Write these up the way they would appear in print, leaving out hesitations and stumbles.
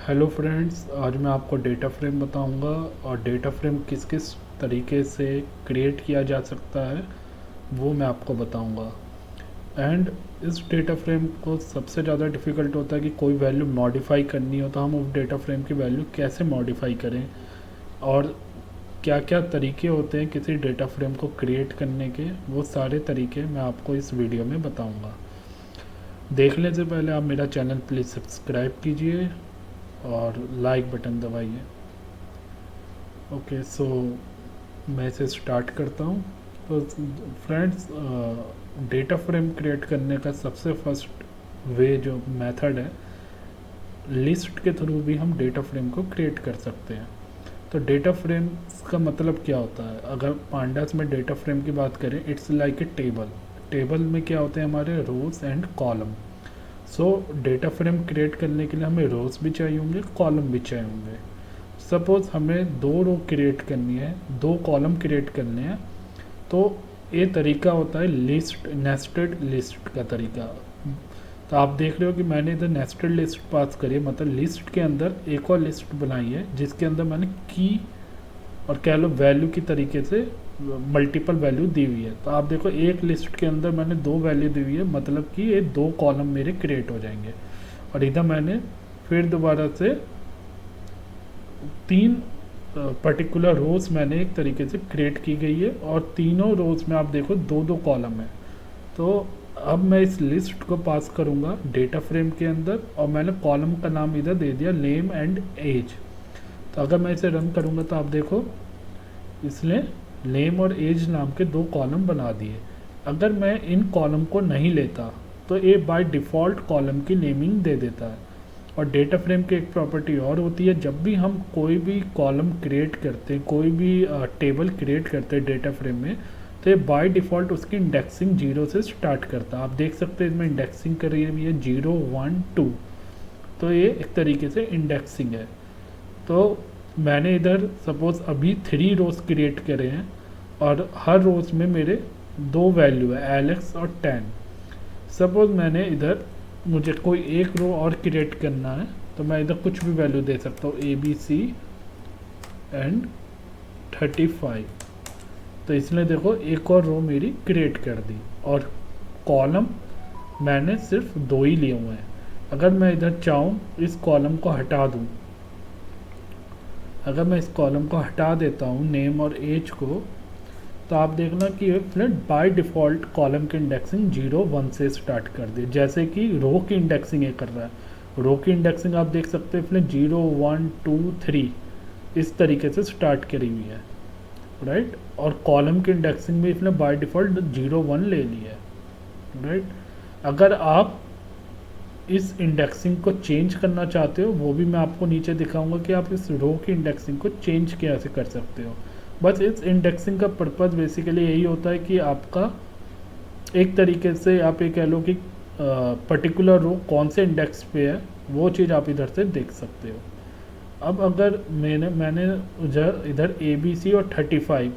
Hello friends, आज मैं आपको डेटा फ्रेम बताऊंगा और डेटा फ्रेम किस किस तरीके से क्रिएट किया जा सकता है वो मैं आपको बताऊंगा। एंड इस डेटा फ्रेम को सबसे ज़्यादा डिफ़िकल्ट होता है कि कोई वैल्यू मॉडिफाई करनी हो तो हम उस डेटा फ्रेम की वैल्यू कैसे मॉडिफाई करें और क्या क्या तरीके होते हैं किसी डेटा फ्रेम को क्रिएट करने के, वो सारे तरीके मैं आपको इस वीडियो में बताऊँगा। देखने से पहले आप मेरा चैनल प्लीज़ सब्सक्राइब कीजिए और लाइक बटन दबाइए। ओके, सो मैं इसे स्टार्ट करता हूँ। तो फ्रेंड्स, डेटा फ्रेम क्रिएट करने का सबसे फर्स्ट वे जो मेथड है, लिस्ट के थ्रू भी हम डेटा फ्रेम को क्रिएट कर सकते हैं। तो डेटा फ्रेम का मतलब क्या होता है? अगर पांडास में डेटा फ्रेम की बात करें, it's like a table. Table में क्या होते हैं? हमारे rows and column. So data frame create करने के लिए हमें रोज भी चाहिए होंगे, कॉलम भी चाहिए होंगे। सपोज हमें 2 रो क्रिएट करनी है, 2 कॉलम क्रिएट करने हैं, तो ये तरीका होता है लिस्ट, नेस्टेड लिस्ट का तरीका। तो आप देख रहे हो कि मैंने इधर नेस्टेड लिस्ट पास करी है, मतलब लिस्ट के अंदर एक और लिस्ट बनाई है जिसके अंदर मैंने की और कह लो वैल्यू की तरीके से मल्टीपल वैल्यू दी हुई है। तो आप देखो एक लिस्ट के अंदर मैंने 2 वैल्यू दी हुई है, मतलब कि ये 2 कॉलम मेरे क्रिएट हो जाएंगे। और इधर मैंने फिर दोबारा से 3 पर्टिकुलर रोज मैंने एक तरीके से क्रिएट की गई है और तीनों रोज में आप देखो 2-2 कॉलम है। तो अब मैं इस लिस्ट को पास करूंगा डेटा फ्रेम के अंदर और मैंने कॉलम का नाम इधर दे दिया नेम एंड एज। तो अगर मैं इसे रन करूंगा तो आप देखो इसने नेम और एज नाम के 2 कॉलम बना दिए। अगर मैं इन कॉलम को नहीं लेता तो ये बाय डिफ़ॉल्ट कॉलम की नेमिंग दे देता है। और डेटा फ्रेम की एक प्रॉपर्टी और होती है, जब भी हम कोई भी कॉलम क्रिएट करते हैं, कोई भी टेबल क्रिएट करते हैं डेटा फ्रेम में, तो ये बाय डिफ़ॉल्ट उसकी इंडेक्सिंग 0 से स्टार्ट करता है। आप देख सकते हैं इसमें इंडेक्सिंग करी हुई है 0, 1, 2। तो ये एक तरीके से इंडेक्सिंग है। तो मैंने इधर सपोज अभी 3 रोज क्रिएट करे हैं और हर रोज में मेरे 2 वैल्यू है, एलेक्स और 10। सपोज मैंने इधर मुझे कोई एक रो और क्रिएट करना है तो मैं इधर कुछ भी वैल्यू दे सकता हूँ, ABC एंड 35। तो इसने देखो एक और रो मेरी क्रिएट कर दी और कॉलम मैंने सिर्फ 2 ही लिए हुए हैं। अगर मैं इधर चाहूँ इस कॉलम को हटा दूँ, अगर मैं इस कॉलम को हटा देता हूँ नेम और एज को, तो आप देखना कि फ्रेंड बाय डिफ़ॉल्ट कॉलम की इंडेक्सिंग 0, 1 से स्टार्ट कर दी, जैसे कि रो की इंडेक्सिंग ये कर रहा है। रो की इंडेक्सिंग आप देख सकते हैं फ्रेंड 0, 1, 2, 3 इस तरीके से स्टार्ट करी हुई है, राइट। और कॉलम की इंडेक्सिंग भी इसने बाय डिफ़ॉल्ट 0, 1 ले ली है, राइट। अगर आप इस इंडेक्सिंग को चेंज करना चाहते हो, वो भी मैं आपको नीचे दिखाऊंगा कि आप इस रो की इंडेक्सिंग को चेंज कैसे कर सकते हो। बस इस इंडेक्सिंग का पर्पज़ बेसिकली यही होता है कि आपका एक तरीके से आप ये कह लो कि पर्टिकुलर रो कौन से इंडेक्स पे है, वो चीज़ आप इधर से देख सकते हो। अब अगर मैंने इधर ABC और 35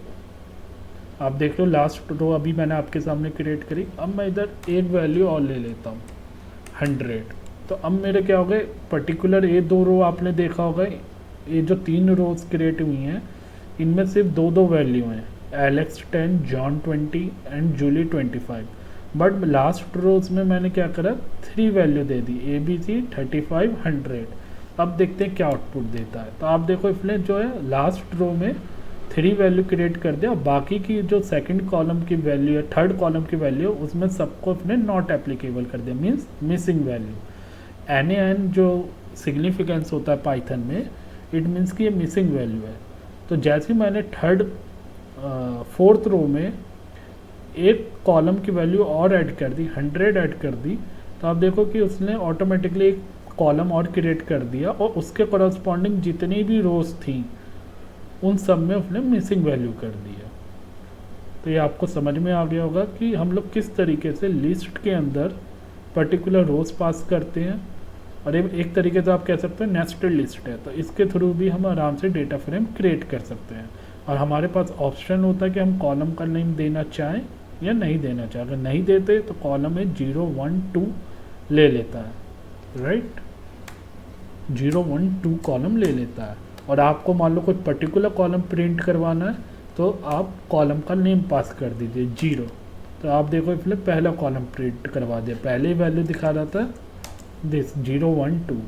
आप देख लो, लास्ट रो अभी मैंने आपके सामने क्रिएट करी। अब मैं इधर एक वैल्यू और ले लेता हूँ 100। तो अब मेरे क्या हो गए, पर्टिकुलर ये 2 रो आपने देखा होगा, ये जो 3 रोज क्रिएट हुई हैं इनमें सिर्फ 2-2 वैल्यू हैं, Alex 10, John 20 and Julie 25। But last rows में मैंने क्या करा, 3 वैल्यू दे दी, ABC, 35, 100। अब देखते हैं क्या आउटपुट देता है। तो आप देखो इसने जो है लास्ट रो में 3 वैल्यू क्रिएट कर दिया और बाकी की जो सेकंड कॉलम की वैल्यू है, थर्ड कॉलम की वैल्यू, उसमें सबको अपने नॉट एप्लीकेबल कर दिया, मीन्स मिसिंग वैल्यू। NaN जो सिग्निफिकेंस होता है पाइथन में, इट मीन्स कि ये मिसिंग वैल्यू है। तो जैसे ही मैंने फोर्थ रो में एक कॉलम की वैल्यू और ऐड कर दी, 100 ऐड कर दी, तो आप देखो कि उसने ऑटोमेटिकली एक कॉलम और क्रिएट कर दिया और उसके करस्पॉन्डिंग जितनी भी रोज थी उन सब में उसने मिसिंग वैल्यू कर दी है। तो ये आपको समझ में आ गया होगा कि हम लोग किस तरीके से लिस्ट के अंदर पर्टिकुलर रोज पास करते हैं। और एक तरीके से आप कह सकते हैं नेस्टेड लिस्ट है, तो इसके थ्रू भी हम आराम से डेटा फ्रेम क्रिएट कर सकते हैं। और हमारे पास ऑप्शन होता है कि हम कॉलम का नेम देना चाहें या नहीं देना चाहें। अगर नहीं देते तो कॉलम में 0, 1, 2 ले लेता है, राइट। 0 1 2 कॉलम ले लेता है। और आपको मान लो कुछ पर्टिकुलर कॉलम प्रिंट करवाना है तो आप कॉलम का नेम पास कर दीजिए 0। तो आप देखो इसने पहला कॉलम प्रिंट करवा दिया, पहले ही वैल्यू दिखा रहा था दिस 0 1 2।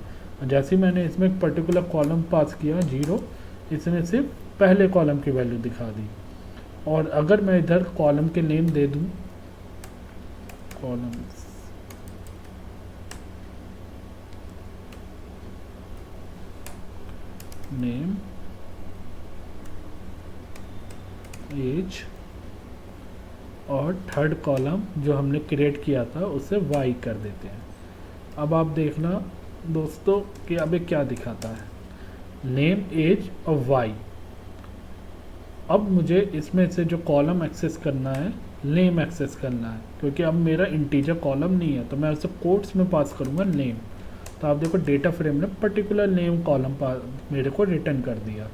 जैसे ही मैंने इसमें एक पर्टिकुलर कॉलम पास किया 0, इसने सिर्फ पहले कॉलम की वैल्यू दिखा दी। और अगर मैं इधर कॉलम के नेम दे दूं, कॉलम नेम एज, और थर्ड कॉलम जो हमने क्रिएट किया था उसे वाई कर देते हैं। अब आप देखना दोस्तों कि अब ये क्या दिखाता है, नेम एज और वाई। अब मुझे इसमें से जो कॉलम एक्सेस करना है, नेम एक्सेस करना है, क्योंकि अब मेरा इंटीजर कॉलम नहीं है तो मैं उसे कोट्स में पास करूँगा नेम। तो आप देखो डेटा फ्रेम ने पर्टिकुलर नेम कॉलम मेरे को रिटर्न कर दिया।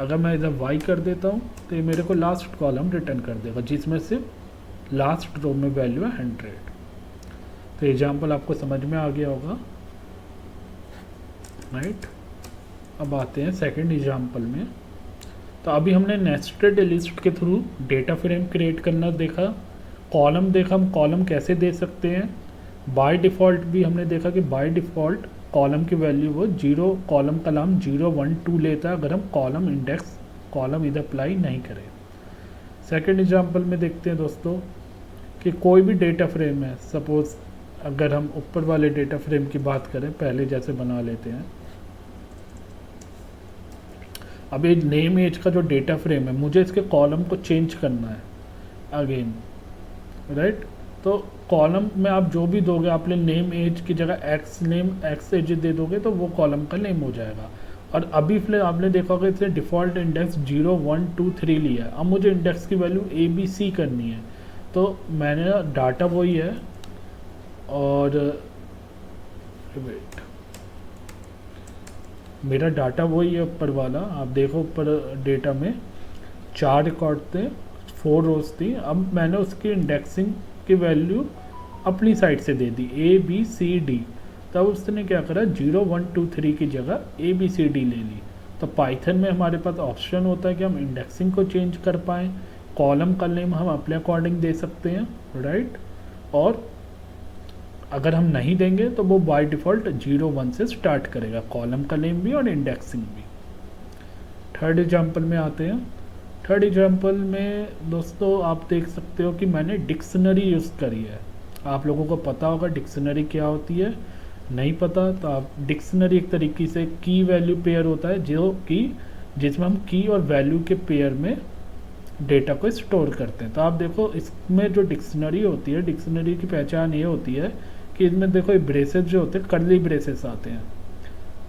अगर मैं इधर वाई कर देता हूँ तो ये मेरे को लास्ट कॉलम रिटर्न कर देगा, जिसमें से लास्ट रो में वैल्यू है 100। तो एग्जाम्पल आपको समझ में आ गया होगा, राइट। अब आते हैं सेकंड एग्जाम्पल में। तो अभी हमने नेस्टेड लिस्ट के थ्रू डेटा फ्रेम क्रिएट करना देखा, कॉलम देखा हम कॉलम कैसे दे सकते हैं। बाय डिफ़ॉल्ट भी हमने देखा कि बाय डिफ़ॉल्ट कॉलम की वैल्यू वो 0 कॉलम का नाम 0 1 2 लेता है अगर हम कॉलम इंडेक्स कॉलम इधर अप्लाई नहीं करें। सेकंड एग्जांपल में देखते हैं दोस्तों कि कोई भी डेटा फ्रेम है, सपोज़ अगर हम ऊपर वाले डेटा फ्रेम की बात करें, पहले जैसे बना लेते हैं। अब ये नेम एज का जो डेटा फ्रेम है, मुझे इसके कॉलम को चेंज करना है अगेन, राइट। तो कॉलम में आप जो भी दोगे, आपने नेम एज की जगह एक्स नेम एक्स एज दे दोगे तो वो कॉलम का नेम हो जाएगा। और अभी फिलहाल आपने देखा होगा इसने डिफ़ॉल्ट इंडेक्स 0 1 2 3 लिया है। अब मुझे इंडेक्स की वैल्यू ए बी सी करनी है, तो मैंने डाटा वही है और वेट, मेरा डाटा वही है ऊपर वाला। आप देखो ऊपर डेटा में 4 रिकॉर्ड थे, 4 रोज थी। अब मैंने उसकी इंडेक्सिंग की वैल्यू अपनी साइड से दे दी ए बी सी डी। तब उसने क्या करा 0 1 2 3 की जगह ए बी सी डी ले ली। तो पाइथन में हमारे पास ऑप्शन होता है कि हम इंडेक्सिंग को चेंज कर पाएँ, कॉलम का नेम हम अपने अकॉर्डिंग दे सकते हैं, राइट। और अगर हम नहीं देंगे तो वो बाय डिफ़ॉल्ट 0 1 से स्टार्ट करेगा, कॉलम का नेम भी और इंडेक्सिंग भी। थर्ड एग्जांपल में आते हैं। थर्ड एग्जांपल में दोस्तों आप देख सकते हो कि मैंने डिक्शनरी यूज़ करी है। आप लोगों को पता होगा डिक्शनरी क्या होती है, नहीं पता तो आप, डिक्शनरी एक तरीके से की वैल्यू पेयर होता है जो कि जिसमें हम की और वैल्यू के पेयर में डेटा को स्टोर करते हैं। तो आप देखो इसमें जो डिक्शनरी होती है, डिक्शनरी की पहचान ये होती है कि इसमें देखो ब्रेसेस जो होते हैं, कर्ली ब्रेसेस आते हैं,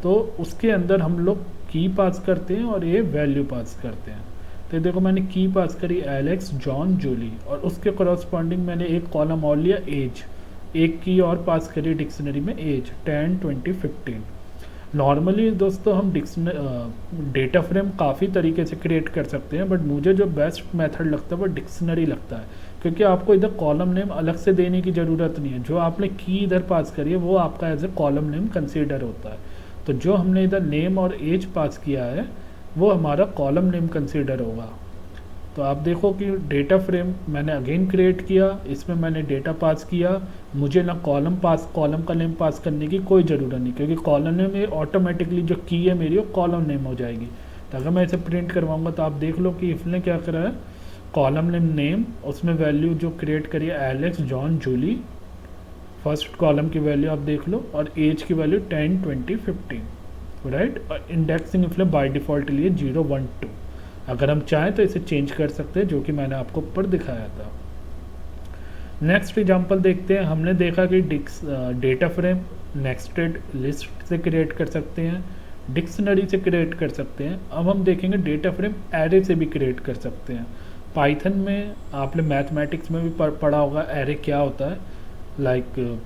तो उसके अंदर हम लोग की पास करते हैं और ये वैल्यू पास करते हैं। तो देखो मैंने की पास करी एलेक्स जॉन जूली, और उसके करस्पॉन्डिंग मैंने एक कॉलम और लिया एज, एक की और पास करी डिक्शनरी में एज 10 20 15। नॉर्मली दोस्तों हम डेटा फ्रेम काफ़ी तरीके से क्रिएट कर सकते हैं, बट मुझे जो बेस्ट मेथड लगता है वो डिक्शनरी लगता है, क्योंकि आपको इधर कॉलम नेम अलग से देने की ज़रूरत नहीं है। जो आपने की इधर पास करी है वो आपका age a column name consider होता है। तो जो हमने इधर नेम और एज पास किया है वो हमारा कॉलम नेम कंसीडर होगा। तो आप देखो कि डेटा फ्रेम मैंने अगेन क्रिएट किया, इसमें मैंने डेटा पास किया, मुझे ना कॉलम का नेम पास करने की कोई ज़रूरत नहीं, क्योंकि कॉलम नेम में ऑटोमेटिकली जो की है मेरी वो कॉलम नेम हो जाएगी। तो अगर मैं इसे प्रिंट करवाऊँगा तो आप देख लो कि इसने क्या करा है, कॉलम नेम उसमें वैल्यू जो क्रिएट करी है Alex John Julie, first column की वैल्यू आप देख लो, और एज की वैल्यू 10 20 15, राइट। और इंडेक्सिंग इसलिए बाय डिफ़ॉल्ट लिए 0 1 2। अगर हम चाहें तो इसे चेंज कर सकते हैं, जो कि मैंने आपको ऊपर दिखाया था। नेक्स्ट एग्जांपल देखते हैं। हमने देखा कि डेटा फ्रेम नेस्टेड लिस्ट से क्रिएट कर सकते हैं, डिक्शनरी से क्रिएट कर सकते हैं। अब हम देखेंगे डेटा फ्रेम एरे से भी क्रिएट कर सकते हैं। पाइथन में आपने मैथमेटिक्स में भी पढ़ा होगा एरे क्या होता है, लाइक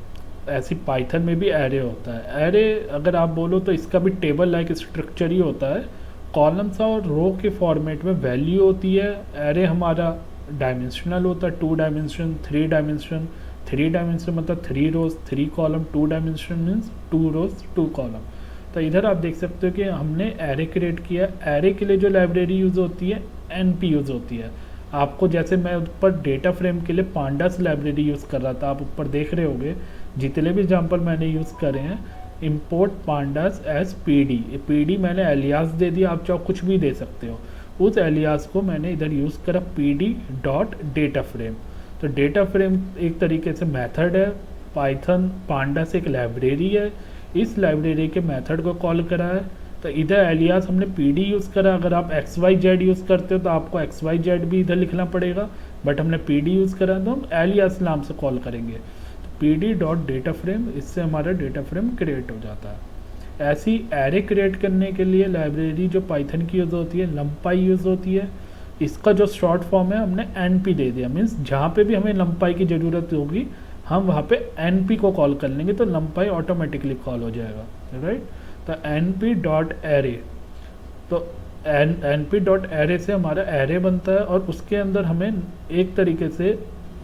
ऐसी पाइथन में भी एरे होता है। एरे अगर आप बोलो तो इसका भी टेबल लाइक स्ट्रक्चर ही होता है, कॉलम्स और रो के फॉर्मेट में वैल्यू होती है। एरे हमारा डायमेंशनल होता है, 2 डायमेंशन 3 डायमेंशन। 3 डायमेंशन मतलब 3 रोज 3 कॉलम, 2 डायमेंशन मीन्स 2 रोज 2 कॉलम। तो इधर आप देख सकते हो कि हमने एरे क्रिएट किया। एरे के लिए जो लाइब्रेरी यूज़ होती है एनपी यूज़ होती है। आपको जैसे मैं ऊपर डेटा फ्रेम के लिए पांडास लाइब्रेरी यूज़ कर रहा था, आप ऊपर देख रहे होगे जितने भी एग्जाम्पल मैंने यूज़ करे हैं, import pandas as P D मैंने एलियास दे दिया, आप चाहो कुछ भी दे सकते हो। उस एलियास को मैंने इधर यूज़ करा pd.dataFrame। तो डेटा फ्रेम एक तरीके से मेथड है, पाइथन पांडास एक लाइब्रेरी है, इस लाइब्रेरी के मेथड को कॉल करा है। तो इधर एलियास हमने pd यूज़ करा। अगर आप xyz यूज़ करते हो तो आपको xyz भी इधर लिखना पड़ेगा, बट हमने pd यूज़ करा तो हम एलियास नाम से कॉल करेंगे। pd.dataFrame, इससे हमारा डेटा फ्रेम क्रिएट हो जाता है। ऐसी एरे क्रिएट करने के लिए लाइब्रेरी जो पाइथन की यूज़ होती है numpy यूज़ होती है। इसका जो शॉर्ट फॉर्म है हमने np दे दिया, मीन्स जहाँ पे भी हमें numpy की ज़रूरत होगी हम वहाँ पे np को कॉल कर लेंगे तो numpy ऑटोमेटिकली कॉल हो जाएगा, राइट। तो np.array, तो np.array से हमारा एरे बनता है और उसके अंदर हमें एक तरीके से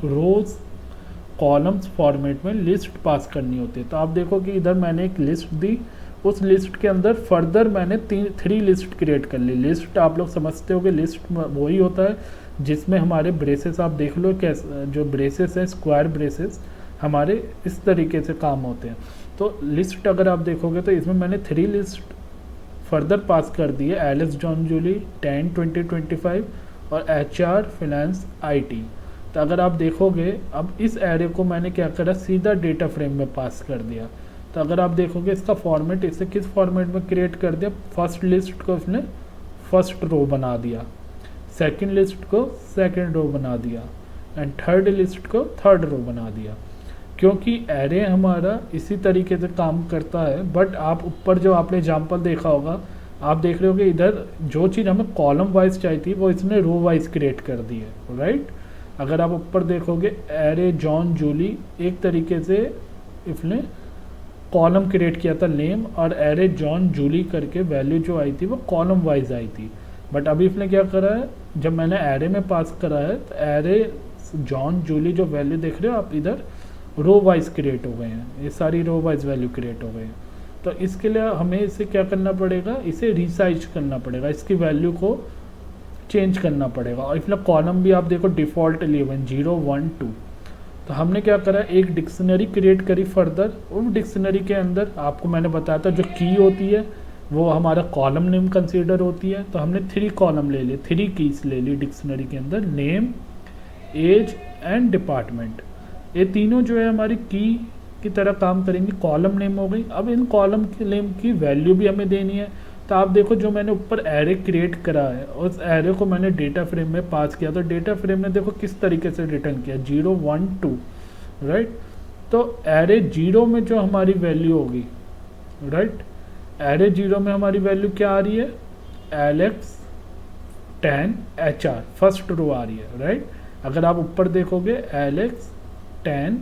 रोज़ कॉलम्स फॉर्मेट में लिस्ट पास करनी होती है। तो आप देखो कि इधर मैंने एक लिस्ट दी, उस लिस्ट के अंदर फर्दर मैंने 3 लिस्ट क्रिएट कर ली। लिस्ट आप लोग समझते हो कि लिस्ट वही होता है जिसमें हमारे ब्रेसेस, आप देख लो कैसे जो ब्रेसेस हैं स्क्वायर ब्रेसेस हमारे इस तरीके से काम होते हैं। तो लिस्ट अगर आप देखोगे तो इसमें मैंने 3 लिस्ट फर्दर पास कर दी है, एलिस जॉन जूली 10 20 25 और HR फिनेंस IT। तो अगर आप देखोगे अब इस एरे को मैंने क्या करा, सीधा डेटा फ्रेम में पास कर दिया। तो अगर आप देखोगे इसका फॉर्मेट, इसे किस फॉर्मेट में क्रिएट कर दिया, फर्स्ट लिस्ट को उसने फर्स्ट रो बना दिया, सेकंड लिस्ट को सेकंड रो बना दिया एंड थर्ड लिस्ट को थर्ड रो बना दिया। क्योंकि एरे हमारा इसी तरीके से काम करता है। बट आप ऊपर जो आपने एग्जाम्पल देखा होगा, आप देख रहे हो कि इधर जो चीज़ हमें कॉलम वाइज चाहिए थी वो इसने रो वाइज क्रिएट कर दी है, राइट। अगर आप ऊपर देखोगे एरे जॉन जूली एक तरीके से इसने कॉलम क्रिएट किया था नेम, और एरे जॉन जूली करके वैल्यू जो आई थी वो कॉलम वाइज आई थी। बट अभी इसने क्या करा है, जब मैंने एरे में पास करा है तो एरे जॉन जूली जो वैल्यू देख रहे हो आप इधर रो वाइज क्रिएट हो गए हैं, ये सारी रो वाइज वैल्यू क्रिएट हो गए हैं। तो इसके लिए हमें इसे क्या करना पड़ेगा, इसे रिसाइज करना पड़ेगा, इसकी वैल्यू को चेंज करना पड़ेगा। और इसमें कॉलम भी आप देखो डिफ़ॉल्ट 11 0 1 2। तो हमने क्या करा, एक डिक्शनरी क्रिएट करी फर्दर। उस डिक्शनरी के अंदर आपको मैंने बताया था जो की होती है वो हमारा कॉलम नेम कंसीडर होती है। तो हमने 3 कॉलम ले लिए, 3 कीज ले ली डिक्शनरी के अंदर, नेम एज एंड डिपार्टमेंट। ये तीनों जो है हमारी की तरह काम करेंगी, कॉलम नेम हो गई। अब इन कॉलम के नेम की वैल्यू भी हमें देनी है। तो आप देखो जो मैंने ऊपर एरे क्रिएट करा है उस एरे को मैंने डेटा फ्रेम में पास किया, तो डेटा फ्रेम ने देखो किस तरीके से रिटर्न किया 0 1 2, राइट। तो एरे 0 में जो हमारी वैल्यू होगी, राइट, एरे 0 में हमारी वैल्यू क्या आ रही है, एलेक्स 10 HR फर्स्ट रो आ रही है, राइट। अगर आप ऊपर देखोगे एलेक्स 10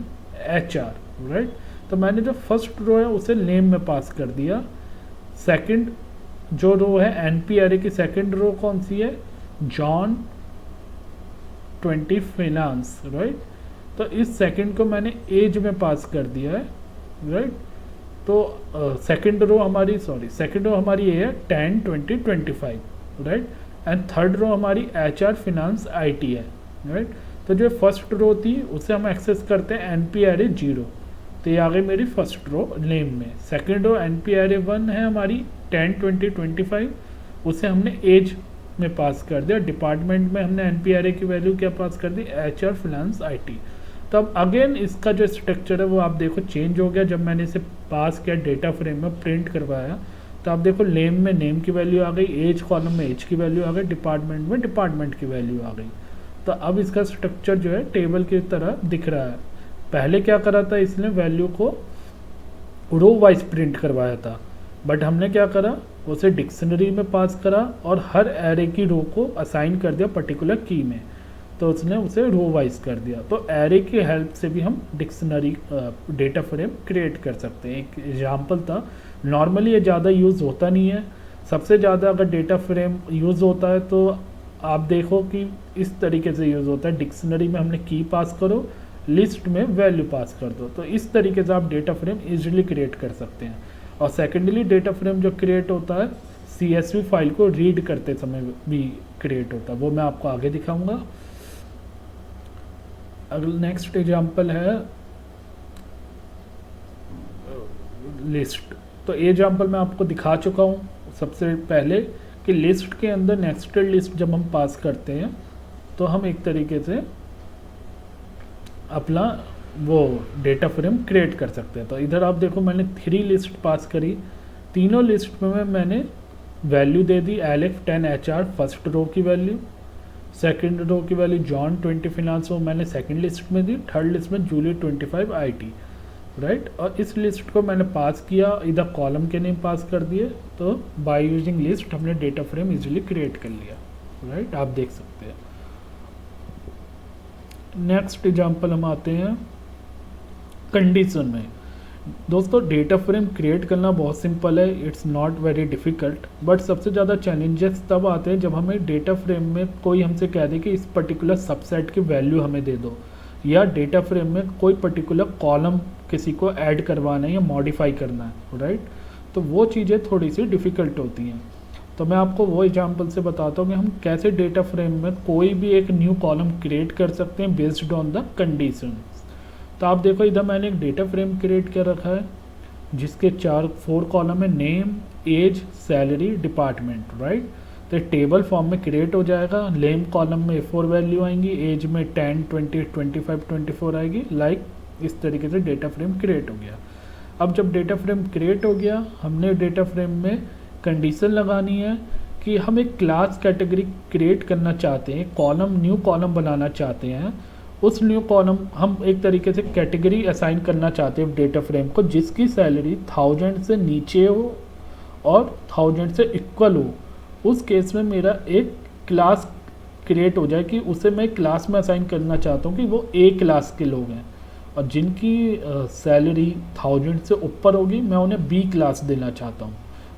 HR, राइट। तो मैंने जो फर्स्ट रो है उसे नेम में पास कर दिया। सेकंड जो रो है NP एरे की सेकंड रो कौन सी है, जॉन 20 फाइनेंस, राइट। तो इस सेकंड को मैंने एज में पास कर दिया है, राइट। तो सेकंड रो हमारी ये है 10 20 25, राइट। एंड थर्ड रो हमारी HR फिनेंस IT है, राइट। तो जो फर्स्ट रो थी उसे हम एक्सेस करते हैं NP एरे 0, तो ये आ गई मेरी फर्स्ट रो नेम में। सेकंड रो NP एरे 1 है हमारी 10 20 25, उसे हमने एज में पास कर दिया। डिपार्टमेंट में हमने NP एरे की वैल्यू क्या पास कर दी, HR फिनेंस IT। तो अब अगेन इसका जो स्ट्रक्चर है वो आप देखो चेंज हो गया। जब मैंने इसे पास किया डेटा फ्रेम में प्रिंट करवाया तो आप देखो नेम में नेम की वैल्यू आ गई, एज कॉलम में एज की वैल्यू आ गई, डिपार्टमेंट में डिपार्टमेंट की वैल्यू आ गई। तो अब इसका स्ट्रक्चर जो है टेबल की तरह दिख रहा है। पहले क्या करा था, इसने वैल्यू को रो वाइज प्रिंट करवाया था, बट हमने क्या करा, उसे डिक्शनरी में पास करा और हर एरे की रो को असाइन कर दिया पर्टिकुलर की में, तो उसने उसे रो वाइज कर दिया। तो एरे की हेल्प से भी हम डिक्शनरी डेटा फ्रेम क्रिएट कर सकते हैं। एक एग्जाम्पल था, नॉर्मली ये ज़्यादा यूज़ होता नहीं है। सबसे ज़्यादा अगर डेटा फ्रेम यूज़ होता है तो आप देखो कि इस तरीके से यूज़ होता है, डिक्शनरी में हमने की पास करो, लिस्ट में वैल्यू पास कर दो। तो इस तरीके से आप डेटा फ्रेम इजीली क्रिएट कर सकते हैं। और सेकेंडली डेटा फ्रेम जो क्रिएट होता है CSV फाइल को रीड करते समय भी क्रिएट होता है, वो मैं आपको आगे दिखाऊंगा। अगला नेक्स्ट एग्जांपल है लिस्ट। तो ये एग्जांपल मैं आपको दिखा चुका हूँ सबसे पहले कि लिस्ट के अंदर नेस्टेड लिस्ट जब हम पास करते हैं तो हम एक तरीके से अपना वो डेटा फ्रेम क्रिएट कर सकते हैं। तो इधर आप देखो मैंने 3 लिस्ट पास करी, तीनों लिस्ट में मैंने वैल्यू दे दी एलेक्स 10 HR फर्स्ट रो की वैल्यू, सेकंड रो की वैल्यू जॉन 20 फिनांस वो मैंने सेकंड लिस्ट में दी, थर्ड लिस्ट में जूली 25 IT, राइट। और इस लिस्ट को मैंने पास किया, इधर कॉलम के नेम पास कर दिए, तो बाय यूजिंग लिस्ट हमने डेटा फ्रेम इजीली क्रिएट कर लिया, राइट। आप देख सकते हैं। नेक्स्ट एग्जांपल हम आते हैं कंडीशन में। दोस्तों डेटा फ्रेम क्रिएट करना बहुत सिंपल है, it's not very difficult, but सबसे ज़्यादा चैलेंजेस तब आते हैं जब हमें डेटा फ्रेम में कोई हमसे कह दे कि इस पर्टिकुलर सबसेट की वैल्यू हमें दे दो, या डेटा फ्रेम में कोई पर्टिकुलर कॉलम किसी को ऐड करवाना है या मॉडिफाई करना है, राइट। तो वो चीज़ें थोड़ी सी डिफ़िकल्ट होती हैं। तो मैं आपको वो एग्जांपल से बताता हूँ कि हम कैसे डेटा फ्रेम में कोई भी एक न्यू कॉलम क्रिएट कर सकते हैं बेस्ड ऑन द कंडीशन। तो आप देखो इधर मैंने एक डेटा फ्रेम क्रिएट कर रखा है जिसके 4 कॉलम है, name, age, salary, department, right. तो टेबल फॉर्म में क्रिएट हो जाएगा। नेम कॉलम में 4 वैल्यू आएंगी, एज में 10, 20, 25, 24 आएगी, लाइक इस तरीके से डेटा फ्रेम क्रिएट हो गया। अब जब डेटा फ्रेम क्रिएट हो गया, हमने डेटा फ्रेम में कंडीशन लगानी है कि हम एक क्लास कैटेगरी क्रिएट करना चाहते हैं, कॉलम न्यू कॉलम बनाना चाहते हैं। उस न्यू कॉलम हम एक तरीके से कैटेगरी असाइन करना चाहते हैं डेटा फ्रेम को जिसकी सैलरी 1000 से नीचे हो और 1000 से इक्वल हो। उस केस में मेरा एक क्लास क्रिएट हो जाए कि उसे मैं क्लास में असाइन करना चाहता हूँ कि वो A क्लास के लोग हैं, और जिनकी सैलरी 1000 से ऊपर होगी मैं उन्हें B क्लास देना चाहता हूँ,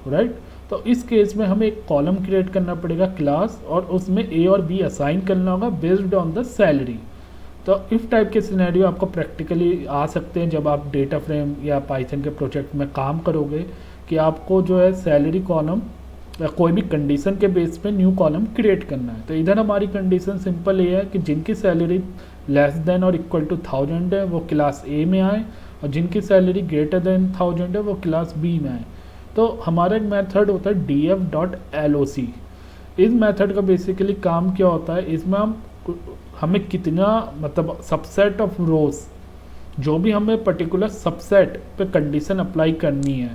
राइट। तो इस केस में हमें एक कॉलम क्रिएट करना पड़ेगा क्लास, और उसमें A और B असाइन करना होगा बेस्ड ऑन द सैलरी। तो इस टाइप के सिनेरियो आपको प्रैक्टिकली आ सकते हैं जब आप डेटा फ्रेम या पाइथन के प्रोजेक्ट में काम करोगे कि आपको जो है सैलरी कॉलम या कोई भी कंडीशन के बेस पे न्यू कॉलम क्रिएट करना है। तो इधर हमारी कंडीशन सिंपल ये है कि जिनकी सैलरी लेस देन और इक्वल टू 1000 है वो क्लास A में आए, और जिनकी सैलरी ग्रेटर देन 1000 है वो क्लास B में आए। तो हमारा एक मेथड होता है df.loc। इस मेथड का बेसिकली काम क्या होता है, इसमें हमें कितना मतलब सबसेट ऑफ रोज, जो भी हमें पर्टिकुलर सबसेट पे कंडीशन अप्लाई करनी है,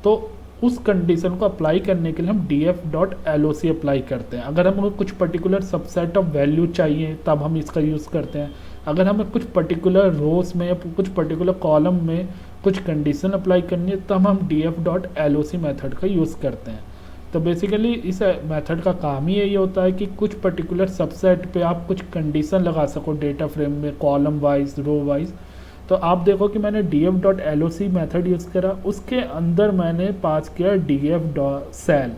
तो उस कंडीशन को अप्लाई करने के लिए हम df.loc अप्लाई करते हैं। अगर हमें कुछ पर्टिकुलर सबसेट ऑफ वैल्यू चाहिए तब हम इसका यूज़ करते हैं। अगर हमें कुछ पर्टिकुलर रोज में या कुछ पर्टिकुलर कॉलम में कुछ कंडीशन अप्लाई करनी है तब हम df.loc मेथड का यूज़ करते हैं। तो बेसिकली इस मेथड का काम ही यही होता है कि कुछ पर्टिकुलर सबसेट पे आप कुछ कंडीशन लगा सको डेटा फ्रेम में, कॉलम वाइज, रो वाइज। तो आप देखो कि मैंने df.loc मेथड यूज़ करा, उसके अंदर मैंने पास किया df.sal।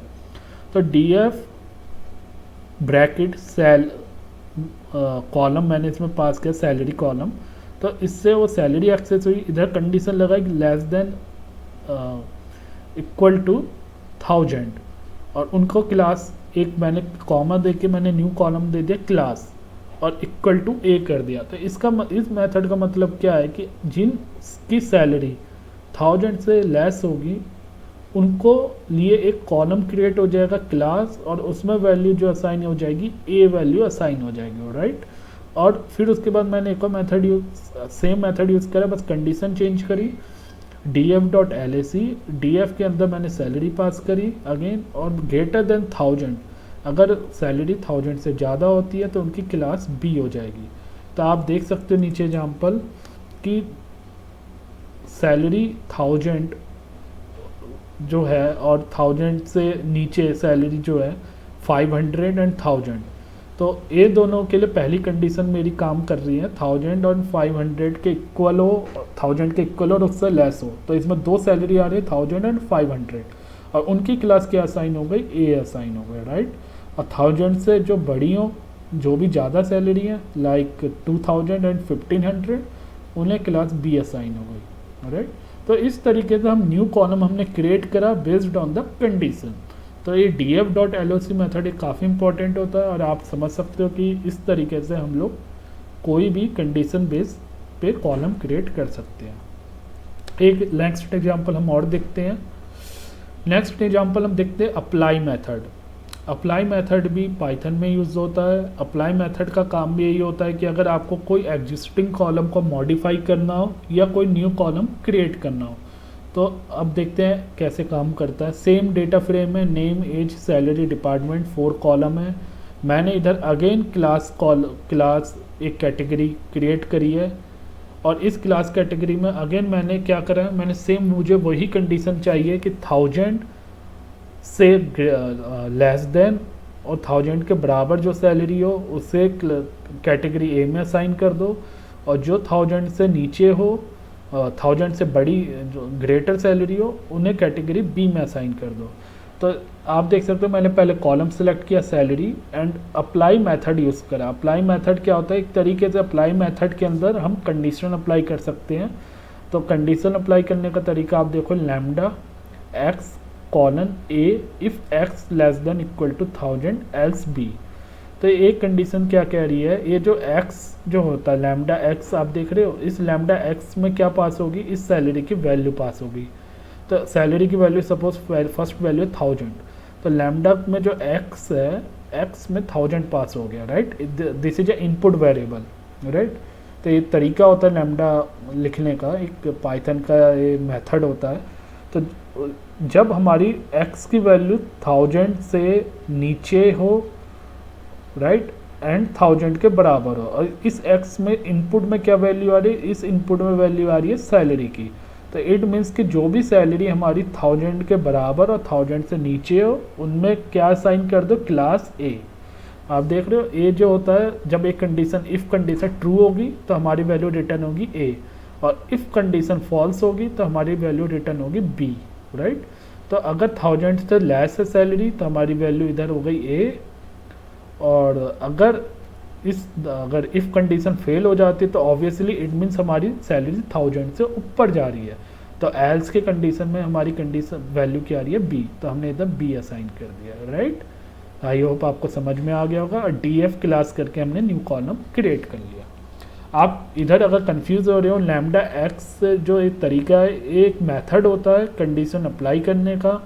तो df ब्रैकेट सेल कॉलम मैंने इसमें पास किया सैलरी कॉलम, तो इससे वो सैलरी एक्सेस हुई। इधर कंडीशन लगाई लेस देन इक्वल टू 1000, और उनको क्लास एक मैंने कॉमा दे के मैंने न्यू कॉलम दे दिया क्लास, और इक्वल टू A कर दिया। तो इस मेथड का मतलब क्या है कि जिनकी सैलरी 1000 से लेस होगी उनको लिए एक कॉलम क्रिएट हो जाएगा क्लास, और उसमें वैल्यू जो असाइन हो जाएगी A वैल्यू असाइन हो जाएगी, राइट। और फिर उसके बाद मैंने एक और मेथड सेम मेथड यूज़ करा, बस कंडीशन चेंज करी, df.lac, df के अंदर मैंने सैलरी पास करी अगेन, और ग्रेटर देन 1000, अगर सैलरी 1000 से ज़्यादा होती है तो उनकी क्लास B हो जाएगी। तो आप देख सकते हो नीचे एग्जाम्पल कि सैलरी 1000 जो है और 1000 से नीचे सैलरी जो है 500 एंड 1000, तो ये दोनों के लिए पहली कंडीशन मेरी काम कर रही है 1000 और 500 के इक्वल हो, 1000 के इक्वल और उससे लेस हो। तो इसमें दो सैलरी आ रही है 1000 एंड 500, और उनकी क्लास क्या असाइन हो गई, A असाइन हो गई, राइट। और 1000 से जो बड़ी हो, जो भी ज़्यादा सैलरी है लाइक 2000 एंड 1500, उन्हें क्लास B असाइन हो गई, राइट। तो इस तरीके से हम न्यू कॉलम हमने क्रिएट करा बेस्ड ऑन द कंडीशन। तो ये df.loc मेथड एक काफ़ी इंपॉर्टेंट होता है और आप समझ सकते हो कि इस तरीके से हम लोग कोई भी कंडीशन बेस पे कॉलम क्रिएट कर सकते हैं। एक नेक्स्ट एग्जांपल हम और देखते हैं। नेक्स्ट एग्जांपल हम देखते हैं अप्लाई मेथड। अप्लाई मेथड भी पाइथन में यूज़ होता है। अप्लाई मेथड का काम भी यही होता है कि अगर आपको कोई एग्जिस्टिंग कॉलम को मॉडिफाई करना हो या कोई न्यू कॉलम क्रिएट करना हो, तो अब देखते हैं कैसे काम करता है। सेम डेटा फ्रेम है, name, age, salary, department, 4 column है। मैंने इधर अगेन क्लास एक कैटेगरी क्रिएट करी है और इस क्लास कैटेगरी में अगेन मैंने क्या करा है, मैंने सेम मुझे वही कंडीशन चाहिए कि 1000 से लेस देन और 1000 के बराबर जो सैलरी हो उसे कैटेगरी ए में असाइन कर दो, और जो 1000 से नीचे हो 1000 से बड़ी जो ग्रेटर सैलरी हो उन्हें कैटेगरी बी में असाइन कर दो। तो आप देख सकते हो मैंने पहले कॉलम सेलेक्ट किया salary and apply method use करा। अप्लाई मेथड क्या होता है, एक तरीके से अप्लाई मेथड के अंदर हम कंडीशन अप्लाई कर सकते हैं। तो कंडीशन अप्लाई करने का तरीका आप देखो, lambda x colon a if x less than equal to 1000 else B. तो एक कंडीशन क्या कह रही है, ये जो x जो होता है लैम्डा x आप देख रहे हो, इस लैम्डा x में क्या पास होगी, इस सैलरी की वैल्यू पास होगी। तो सैलरी की वैल्यू सपोज फर्स्ट वैल्यू 1000, तो लैम्डा में जो x है x में 1000 पास हो गया, right. This is a input variable, right. तो ये तरीका होता है लैम्डा लिखने का, एक पाइथन का ये मेथड होता है। तो जब हमारी x की वैल्यू 1000 से नीचे हो, राइट, एंड 1000 के बराबर हो, और इस x में इनपुट में क्या वैल्यू आ रही है, इस इनपुट में वैल्यू आ रही है सैलरी की। तो इट मीन्स कि जो भी सैलरी हमारी 1000 के बराबर और 1000 से नीचे हो उनमें क्या साइन कर दो, क्लास ए। आप देख रहे हो ए जो होता है, जब एक कंडीशन इफ़ कंडीशन ट्रू होगी तो हमारी वैल्यू रिटर्न होगी ए, और इफ़ कंडीशन फॉल्स होगी तो हमारी वैल्यू रिटर्न होगी बी, राइट। तो अगर 1000 से लेस है सैलरी तो हमारी वैल्यू इधर हो गई ए, और अगर इफ़ कंडीशन फेल हो जाती है तो ऑब्वियसली इट मीन्स हमारी सैलरी 1000 से ऊपर जा रही है। तो एल्स के कंडीशन में हमारी कंडीशन वैल्यू क्या आ रही है, बी, तो हमने इधर बी असाइन कर दिया, राइट। आई होप आपको समझ में आ गया होगा। और डीएफ क्लास करके हमने न्यू कॉलम क्रिएट कर लिया। आप इधर अगर कंफ्यूज हो रहे हो, लैम्डा एक्स जो एक तरीका है, एक मेथड होता है कंडीशन अप्लाई करने का।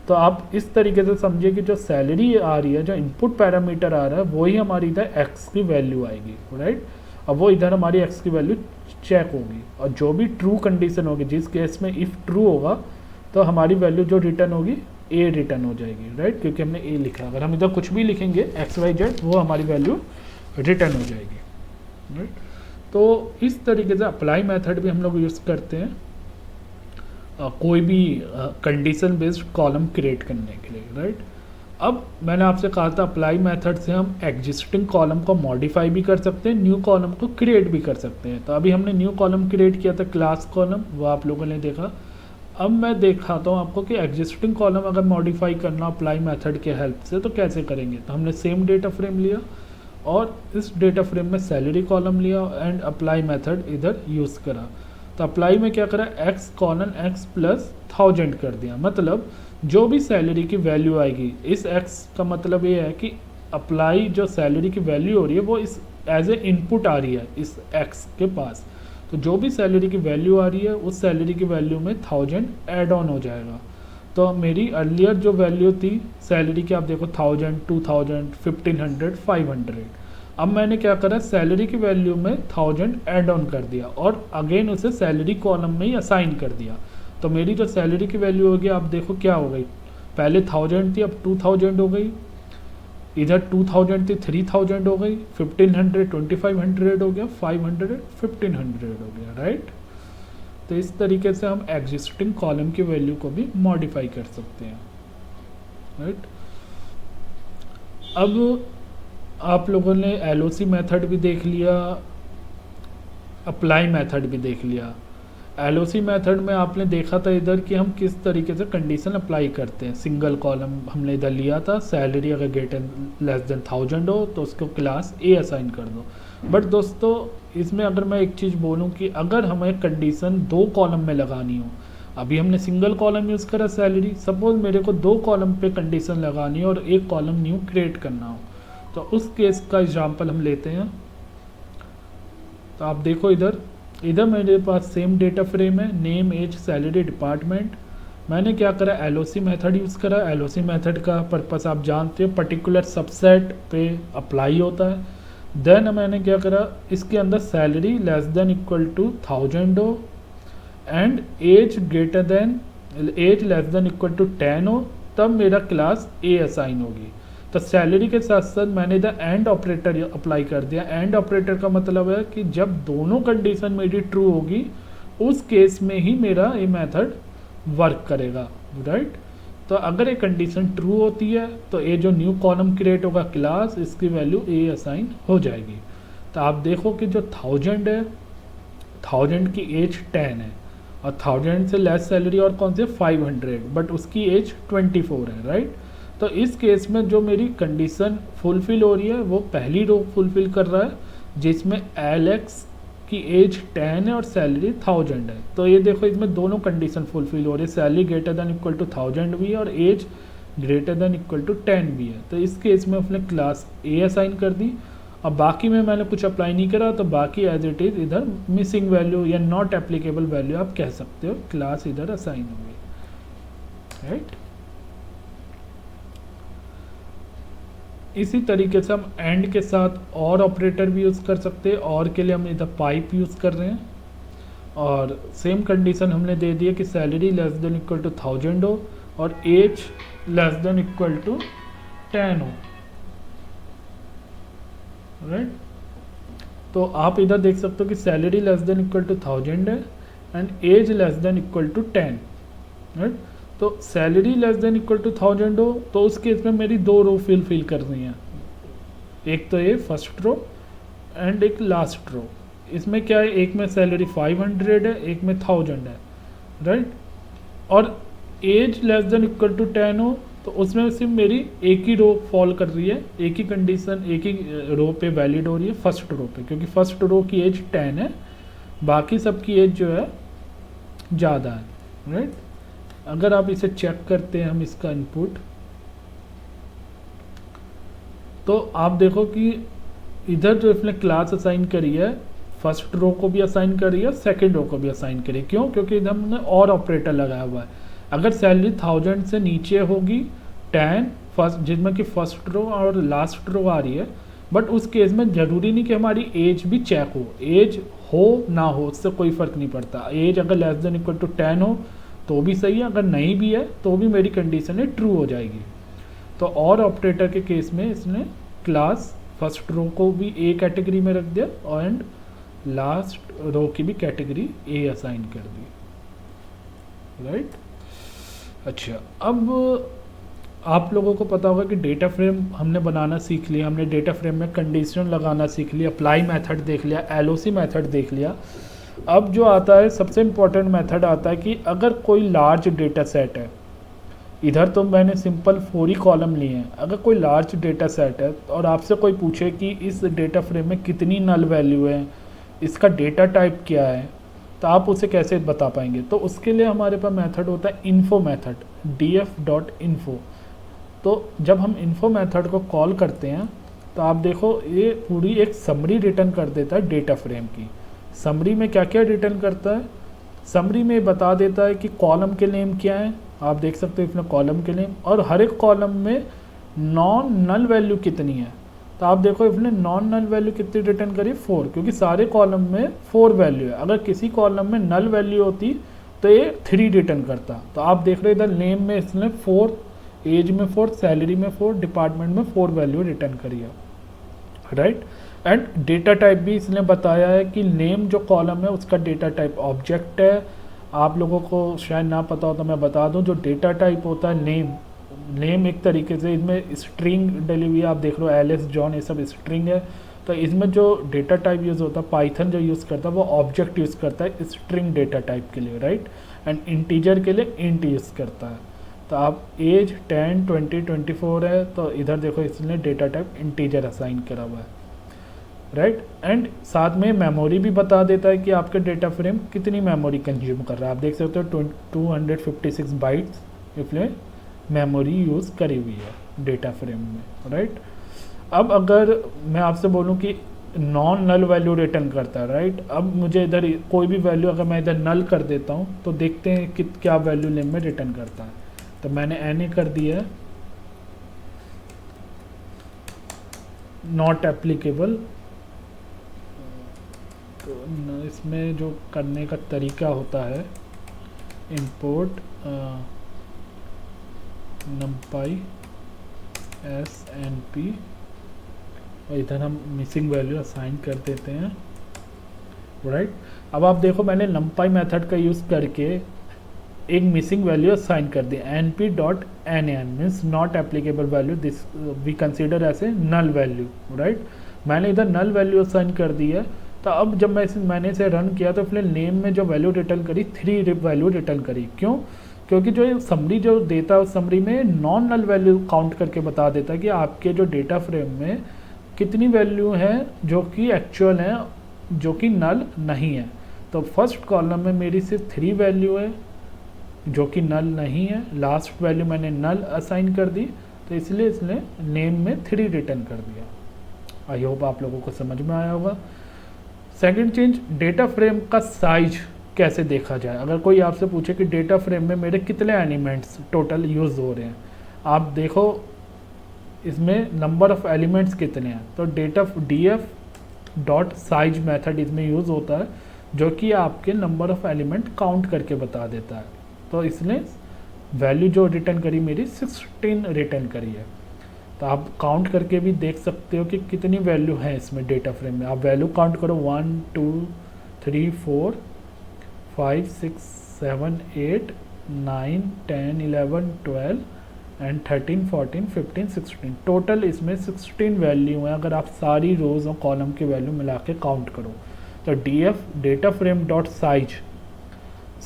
तो आप इस तरीके से समझिए कि जो सैलरी आ रही है, जो इनपुट पैरामीटर आ रहा है, वही हमारी इधर एक्स की वैल्यू आएगी, राइट। अब वो इधर हमारी एक्स की वैल्यू चेक होगी, और जो भी ट्रू कंडीशन होगी, जिस केस में इफ़ ट्रू होगा तो हमारी वैल्यू जो रिटर्न होगी ए रिटर्न हो जाएगी, राइट, क्योंकि हमने ए लिखा। अगर हम इधर कुछ भी लिखेंगे एक्स वाई जेड, वो हमारी वैल्यू रिटर्न हो जाएगी, राइट। तो इस तरीके से अप्लाई मेथड भी हम लोग यूज़ करते हैं कोई भी कंडीशन बेस्ड कॉलम क्रिएट करने के लिए, राइट। अब मैंने आपसे कहा था अप्लाई मेथड से हम एग्जिस्टिंग कॉलम को मॉडिफाई भी कर सकते हैं, न्यू कॉलम को क्रिएट भी कर सकते हैं। तो अभी हमने न्यू कॉलम क्रिएट किया था क्लास कॉलम, वो आप लोगों ने देखा। अब मैं दिखाता हूँ आपको कि एग्जिस्टिंग कॉलम अगर मॉडिफाई करना अप्लाई मेथड के हेल्प से तो कैसे करेंगे। तो हमने सेम डेटा फ्रेम लिया और इस डेटा फ्रेम में सैलरी कॉलम लिया एंड अप्लाई मेथड इधर यूज़ करा। तो अप्लाई में क्या करा, एक्स कॉलन एक्स प्लस 1000 कर दिया। मतलब जो भी सैलरी की वैल्यू आएगी, इस एक्स का मतलब ये है कि अप्लाई जो सैलरी की वैल्यू हो रही है वो इस एज ए इनपुट आ रही है इस एक्स के पास। तो जो भी सैलरी की वैल्यू आ रही है उस सैलरी की वैल्यू में 1000 ऐड ऑन हो जाएगा। तो मेरी अर्लियर जो वैल्यू थी सैलरी की, आप देखो 1000, 2000, 1500, 500। अब मैंने क्या करा, सैलरी की वैल्यू में 1000 ऐड ऑन कर दिया और अगेन उसे सैलरी कॉलम में ही असाइन कर दिया। तो मेरी जो सैलरी की वैल्यू होगी आप देखो क्या हो गई, पहले 1000 थी अब 2000 हो गई, इधर 2000 थी 3000 हो गई, 1500 2500 हो गया, 500 1500 हो गया, राइट। तो इस तरीके से हम एग्जिस्टिंग कॉलम की वैल्यू को भी मॉडिफाई कर सकते हैं, राइट। अब आप लोगों ने एलओसी मेथड भी देख लिया, अप्लाई मेथड भी देख लिया। एलओसी मेथड में आपने देखा था इधर कि हम किस तरीके से कंडीशन अप्लाई करते हैं। सिंगल कॉलम हमने इधर लिया था, सैलरी अगर ग्रेटर लेस देन 1000 हो तो उसको क्लास ए असाइन कर दो। बट दोस्तों इसमें अगर मैं एक चीज़ बोलूं कि अगर हमें कंडीशन 2 कॉलम में लगानी हो, अभी हमने सिंगल कॉलम यूज़ करा सैलरी। सपोज मेरे को 2 कॉलम पे कंडीशन लगानी है और एक कॉलम न्यू क्रिएट करना हो, तो उस केस का एग्जांपल हम लेते हैं। तो आप देखो इधर इधर मेरे पास सेम डेटा फ्रेम है, नेम, एज, सैलरी, डिपार्टमेंट। मैंने क्या करा, एलओसी मेथड यूज़ करा। एलओसी मेथड का पर्पस आप जानते हो, पर्टिकुलर सबसेट पे अप्लाई होता है। देन मैंने क्या करा, इसके अंदर salary less than equal to 1000 हो and age greater than age less than equal to 10 हो, तब मेरा क्लास ए असाइन होगी। तो सैलरी के साथ साथ मैंने इधर एंड ऑपरेटर अप्लाई कर दिया। एंड ऑपरेटर का मतलब है कि जब दोनों कंडीशन मेरी ट्रू होगी उस केस में ही मेरा ये मेथड वर्क करेगा, राइट। तो अगर ये कंडीशन ट्रू होती है तो ये जो न्यू कॉलम क्रिएट होगा क्लास, इसकी वैल्यू ए असाइन हो जाएगी। तो आप देखो कि जो 1000 है, 1000 की एज 10 है और 1000 से लेस सैलरी और कौन से 500, बट उसकी एज 24 है, राइट। तो इस केस में जो मेरी कंडीशन फुलफिल हो रही है वो पहली रो फुलफिल कर रहा है जिसमें एलेक्स की एज 10 है और सैलरी 1000 है। तो ये देखो इसमें दोनों कंडीशन फुलफिल हो रही है, salary greater than equal to 1000 भी है और age greater than equal to 10 भी है। तो इस केस में उसने क्लास ए असाइन कर दी। अब बाकी में मैंने कुछ अप्लाई नहीं करा, तो बाकी एज इट इज़ इधर मिसिंग वैल्यू या नॉट एप्लीकेबल वैल्यू आप कह सकते हो, क्लास इधर असाइन होगी, राइट। इसी तरीके से हम एंड के साथ और ऑपरेटर भी यूज़ कर सकते हैं। और के लिए हम इधर पाइप यूज़ कर रहे हैं और सेम कंडीशन हमने दे दी है कि salary less than equal to 1000 हो और age less than equal to 10 हो, राइट। तो आप इधर देख सकते हो कि salary less than equal to 1000 है and age less than equal to 10, right. तो salary less than equal to 1000 हो तो उस केस में मेरी 2 रो फिल करनी है, एक तो ये फर्स्ट रो एंड एक लास्ट रो। इसमें क्या है, एक में सैलरी 500 है, एक में 1000 है, राइट। और age less than equal to 10 हो तो उसमें सिर्फ मेरी एक ही रो फॉल कर रही है, एक ही कंडीशन एक ही रो पे वैलिड हो रही है, फर्स्ट रो पे, क्योंकि फर्स्ट रो की एज 10 है, बाकी सबकी एज जो है ज़्यादा है, राइट। अगर आप इसे चेक करते हैं हम इसका इनपुट, तो आप देखो कि इधर जो इसने क्लास असाइन करी है फर्स्ट रो को भी असाइन करी है, सेकंड रो को भी असाइन करी। क्यों? क्योंकि इधर हमने और ऑपरेटर लगाया हुआ है। अगर सैलरी 1000 से नीचे होगी 10 फर्स्ट, जिसमें कि फर्स्ट रो और लास्ट रो आ रही है, बट उस केस में ज़रूरी नहीं कि हमारी एज भी चेक हो, एज हो ना हो उससे कोई फ़र्क नहीं पड़ता। एज अगर लेस देन इक्वल टू 10 हो तो भी सही है, अगर नहीं भी है तो भी मेरी कंडीशन है ट्रू हो जाएगी। तो और ऑपरेटर के केस में इसने क्लास फर्स्ट रो को भी ए कैटेगरी में रख दिया एंड लास्ट रो की भी कैटेगरी ए असाइन कर दी, राइट। अच्छा, अब आप लोगों को पता होगा कि डेटा फ्रेम हमने बनाना सीख लिया, हमने डेटा फ्रेम में कंडीशन लगाना सीख लिया, अप्लाई मेथड देख लिया, एलओसी मेथड देख लिया। अब जो आता है सबसे इम्पोर्टेंट मेथड आता है कि अगर कोई लार्ज डेटा सेट है, इधर तो मैंने सिंपल 4 ही कॉलम लिए हैं, अगर कोई लार्ज डेटा सेट है और आपसे कोई पूछे कि इस डेटा फ्रेम में कितनी नल वैल्यू है, इसका डेटा टाइप क्या है, तो आप उसे कैसे बता पाएंगे। तो उसके लिए हमारे पास मेथड होता है इन्फो मेथड, df.info। तो जब हम इन्फो मेथड को कॉल करते हैं तो आप देखो ये पूरी एक समरी रिटर्न कर देता है डेटा फ्रेम की। समरी में क्या क्या रिटर्न करता है, समरी में बता देता है कि कॉलम के नेम क्या है, आप देख सकते हो इसमें कॉलम के नेम, और हर एक कॉलम में नॉन नल वैल्यू कितनी है। तो आप देखो इसने नॉन नल वैल्यू कितनी रिटर्न करी, 4, क्योंकि सारे कॉलम में 4 वैल्यू है। अगर किसी कॉलम में नल वैल्यू होती तो ये 3 रिटर्न करता। तो आप देख रहे हो इधर नेम में इसने 4, एज में 4, सैलरी में 4, डिपार्टमेंट में 4 वैल्यू रिटर्न करी है, राइट। एंड डेटा टाइप भी इसने बताया है कि नेम जो कॉलम है उसका डेटा टाइप ऑब्जेक्ट है। आप लोगों को शायद ना पता हो तो मैं बता दूं, जो डेटा टाइप होता है नेम एक तरीके से इसमें स्ट्रिंग डली हुई है, आप देख लो एलिस, जॉन, ये सब स्ट्रिंग है। तो इसमें जो डेटा टाइप यूज़ होता है, पाइथन जो यूज़ करता है वो ऑब्जेक्ट यूज़ करता है स्ट्रिंग डेटा टाइप के लिए, राइट। एंड इंटीजर के लिए इंट यूज़ करता है। तो आप एज 10, 20, 24 है, तो इधर देखो इसने डेटा टाइप इंटीजर असाइन करा हुआ है। राइट। एंड साथ में मेमोरी भी बता देता है कि आपके डेटा फ्रेम कितनी मेमोरी कंज्यूम कर रहा है। आप देख सकते हो 256 बाइट्स इसलिए मेमोरी यूज़ करी हुई है डेटा फ्रेम में, राइट। अब अगर मैं आपसे बोलूं कि नॉन नल वैल्यू रिटर्न करता है, राइट। अब मुझे इधर कोई भी वैल्यू अगर मैं इधर नल कर देता हूं तो देखते हैं कि क्या वैल्यू नेम में रिटर्न करता है। तो मैंने एन कर दिया है नॉट एप्लीकेबल। तो इसमें जो करने का तरीका होता है इंपोर्ट numpy snp और इधर हम मिसिंग वैल्यू असाइन कर देते हैं, राइट। अब आप देखो मैंने numpy मेथड का यूज़ करके एक मिसिंग वैल्यू असाइन कर दी np.nan means not applicable value, this we consider as a null value, right. मैंने इधर नल वैल्यू असाइन कर दी है। तो अब जब मैंने इसे रन किया तो फिर नेम में जो वैल्यू रिटर्न करी 3 वैल्यू रिटर्न करी। क्यों? क्योंकि जो समरी जो देता है उस समरी में नॉन नल वैल्यू काउंट करके बता देता है कि आपके जो डेटा फ्रेम में कितनी वैल्यू है जो कि एक्चुअल है, जो कि नल नहीं है। तो फर्स्ट कॉलम में मेरी सिर्फ 3 वैल्यू है जो कि नल नहीं है, लास्ट वैल्यू मैंने नल असाइन कर दी, तो इसलिए इसने नेम में 3 रिटर्न कर दिया। आई होप आप लोगों को समझ में आया होगा। सेकंड चेंज, डेटा फ्रेम का साइज कैसे देखा जाए। अगर कोई आपसे पूछे कि डेटा फ्रेम में मेरे कितने एलिमेंट्स टोटल यूज़ हो रहे हैं, आप देखो इसमें नंबर ऑफ़ एलिमेंट्स कितने हैं। तो df.size मेथड इसमें यूज़ होता है जो कि आपके नंबर ऑफ़ एलिमेंट काउंट करके बता देता है। तो इसने वैल्यू जो रिटर्न करी मेरी 16 रिटर्न करी है। तो आप काउंट करके भी देख सकते हो कि कितनी वैल्यू है इसमें डेटा फ्रेम में। आप वैल्यू काउंट करो 1 2 3 4 5 6 7 8 9 10 11 12 एंड 13 14 15 16 टोटल इसमें 16 वैल्यू है अगर आप सारी रोज़ और कॉलम की वैल्यू मिला के काउंट करो। तो डेटा फ्रेम डॉट साइज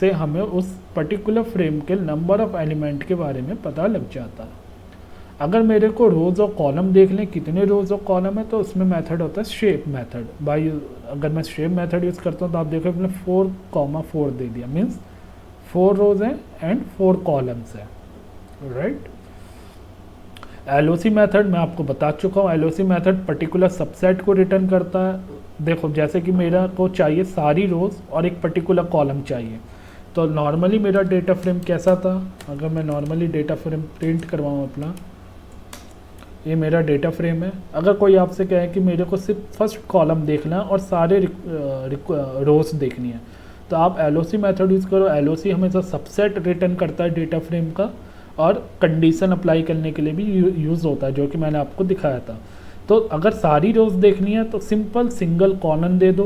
से हमें उस पर्टिकुलर फ्रेम के नंबर ऑफ़ एलिमेंट के बारे में पता लग जाता है। अगर मेरे को रोज़ और कॉलम देख लें कितने रोज़ और कॉलम है, तो उसमें मेथड होता है शेप मेथड। बाई अगर मैं शेप मेथड यूज़ करता हूँ तो आप देखो मैंने 4,4 दे दिया, मीन्स 4 रोज़ हैं एंड 4 कॉलम्स हैं, राइट। LOC मेथड मैं आपको बता चुका हूँ। LOC मेथड पर्टिकुलर सबसेट को रिटर्न करता है। देखो जैसे कि मेरा को चाहिए सारी रोज़ और एक पर्टिकुलर कॉलम चाहिए। तो नॉर्मली मेरा डेटा फ्रेम कैसा था, अगर मैं नॉर्मली डेटा फ्रेम प्रिंट करवाऊँ अपना, ये मेरा डेटा फ्रेम है। अगर कोई आपसे कहे कि मेरे को सिर्फ फर्स्ट कॉलम देखना है और सारे रोज़ देखनी है, तो आप LOC मेथड यूज़ करो। LOC हमेशा सबसेट रिटर्न करता है डेटा फ्रेम का और कंडीशन अप्लाई करने के लिए भी यूज़ होता है, जो कि मैंने आपको दिखाया था। तो अगर सारी रोज़ देखनी है तो सिंपल सिंगल कॉलम दे दो।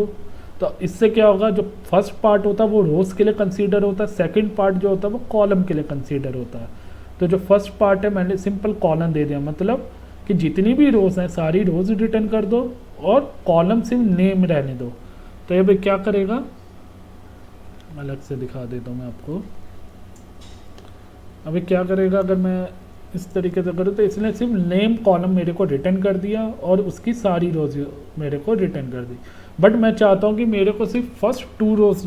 तो इससे क्या होगा, जो फर्स्ट पार्ट होता है वो रोज़ के लिए कंसीडर होता है, सेकंड पार्ट जो होता है वो कॉलम के लिए कंसीडर होता है। तो जो फर्स्ट पार्ट है मैंने सिंपल कॉलम दे दिया, मतलब कि जितनी भी रोज़ हैं सारी रोज़ रिटर्न कर दो और कॉलम सिर्फ नेम रहने दो। तो ये भाई क्या करेगा, अलग से दिखा देता हूँ मैं आपको। अभी क्या करेगा, अगर मैं इस तरीके से करूँ तो इसने सिर्फ नेम कॉलम मेरे को रिटर्न कर दिया और उसकी सारी रोज़ मेरे को रिटर्न कर दी। बट मैं चाहता हूँ कि मेरे को सिर्फ फर्स्ट 2 रोज़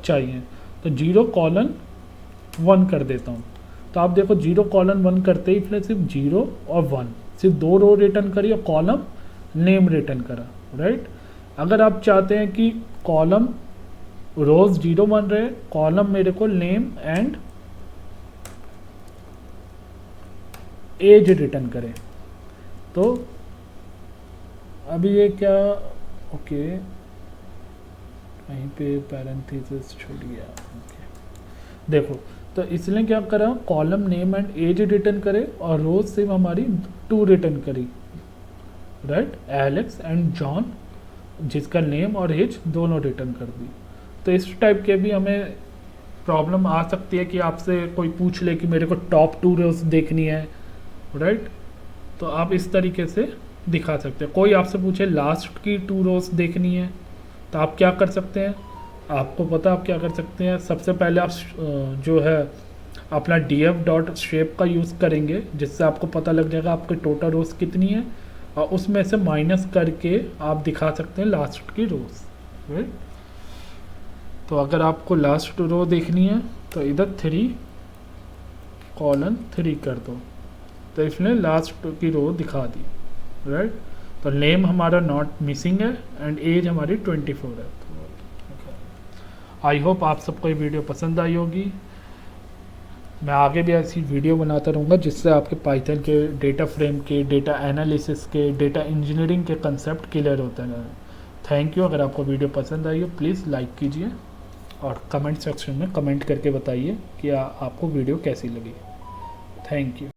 चाहिए, तो 0:1 कर देता हूँ। तो आप देखो 0:1 करते ही फिर सिर्फ 0 और 1 सिर्फ 2 रो रिटर्न करी और कॉलम नेम रिटर्न करा, राइट। अगर आप चाहते हैं कि कॉलम रोज़ 0:1 रहे, कॉलम मेरे को नेम एंड एज रिटर्न करे, तो अभी ये क्या, ओके कहीं पे पैरेंथेसिस छूट गया, ओके। देखो तो इसने क्या करा, column name and age return करे और रोज सिर्फ हमारी 2 रिटर्न करी, राइट, एलेक्स एंड जॉन, जिसका नेम और एज दोनों रिटर्न कर दी। तो इस टाइप के भी हमें प्रॉब्लम आ सकती है कि आपसे कोई पूछ ले कि मेरे को टॉप 2 रोज देखनी है, राइट। तो आप इस तरीके से दिखा सकते हैं। कोई आपसे पूछे लास्ट की 2 रोज देखनी है, तो आप क्या कर सकते हैं, आपको पता आप क्या कर सकते हैं। सबसे पहले आप जो है अपना df.shape का यूज़ करेंगे, जिससे आपको पता लग जाएगा आपके टोटल रोज कितनी है। और उसमें से माइनस करके आप दिखा सकते हैं लास्ट की रोज, राइट। तो अगर आपको लास्ट रो देखनी है तो इधर 3:3 कर दो, तो इसने लास्ट की रो दिखा दी, राइट। तो नेम हमारा नॉट मिसिंग है एंड एज हमारी 24 है। आई होप आप सबको ये वीडियो पसंद आई होगी। मैं आगे भी ऐसी वीडियो बनाता रहूँगा जिससे आपके पाइथन के डेटा फ्रेम के, डेटा एनालिसिस के, डेटा इंजीनियरिंग के कंसेप्ट क्लियर होते हैं। Thank you. अगर आपको वीडियो पसंद आई हो प्लीज़ लाइक कीजिए और कमेंट सेक्शन में कमेंट करके बताइए कि आपको वीडियो कैसी लगी। Thank you.